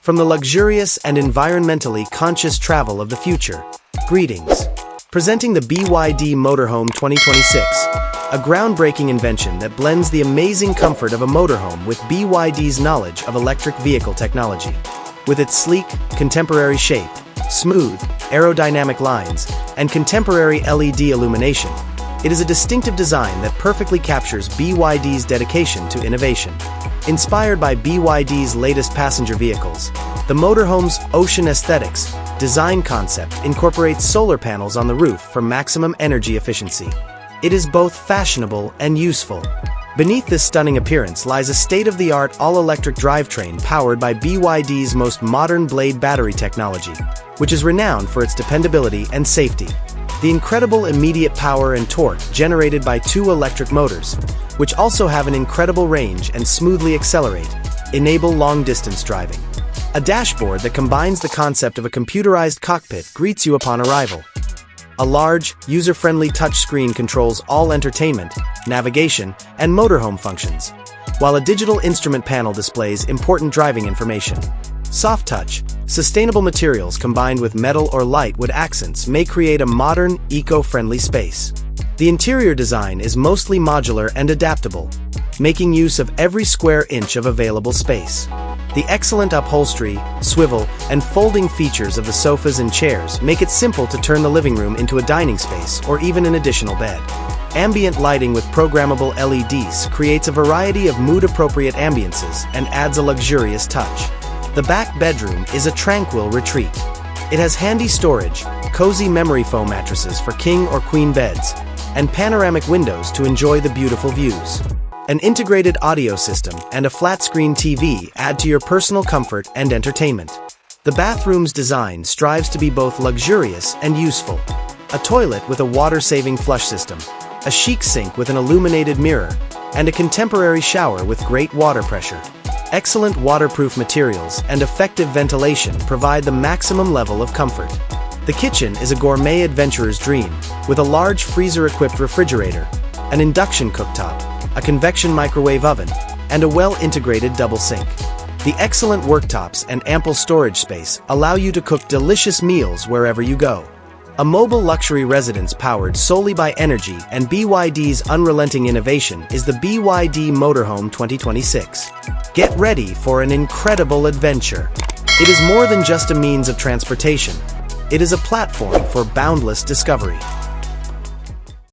from the luxurious and environmentally conscious travel of the future. Greetings. Presenting the BYD Motorhome 2026, a groundbreaking invention that blends the amazing comfort of a motorhome with BYD's knowledge of electric vehicle technology. With its sleek, contemporary shape, smooth, aerodynamic lines, and contemporary LED illumination, it is a distinctive design that perfectly captures BYD's dedication to innovation. Inspired by BYD's latest passenger vehicles, the motorhome's ocean aesthetics design concept incorporates solar panels on the roof for maximum energy efficiency. It is both fashionable and useful. Beneath this stunning appearance lies a state-of-the-art all-electric drivetrain powered by BYD's most modern blade battery technology, which is renowned for its dependability and safety. The incredible immediate power and torque generated by two electric motors, which also have an incredible range and smoothly accelerate, enable long-distance driving. A dashboard that combines the concept of a computerized cockpit greets you upon arrival. A large, user-friendly touchscreen controls all entertainment, navigation, and motorhome functions, while a digital instrument panel displays important driving information. Soft touch, sustainable materials combined with metal or lightwood accents may create a modern, eco-friendly space. The interior design is mostly modular and adaptable, making use of every square inch of available space. The excellent upholstery, swivel, and folding features of the sofas and chairs make it simple to turn the living room into a dining space or even an additional bed. Ambient lighting with programmable LEDs creates a variety of mood-appropriate ambiances and adds a luxurious touch. The back bedroom is a tranquil retreat. It has handy storage, cozy memory foam mattresses for king or queen beds, and panoramic windows to enjoy the beautiful views. An integrated audio system and a flat-screen TV add to your personal comfort and entertainment. The bathroom's design strives to be both luxurious and useful. A toilet with a water-saving flush system, a chic sink with an illuminated mirror, and a contemporary shower with great water pressure. Excellent waterproof materials and effective ventilation provide the maximum level of comfort. The kitchen is a gourmet adventurer's dream, with a large freezer-equipped refrigerator, an induction cooktop, a convection microwave oven, and a well-integrated double sink. The excellent worktops and ample storage space allow you to cook delicious meals wherever you go. A mobile luxury residence powered solely by energy and BYD's unrelenting innovation is the BYD Motorhome 2026. Get ready for an incredible adventure. It is more than just a means of transportation. It is a platform for boundless discovery.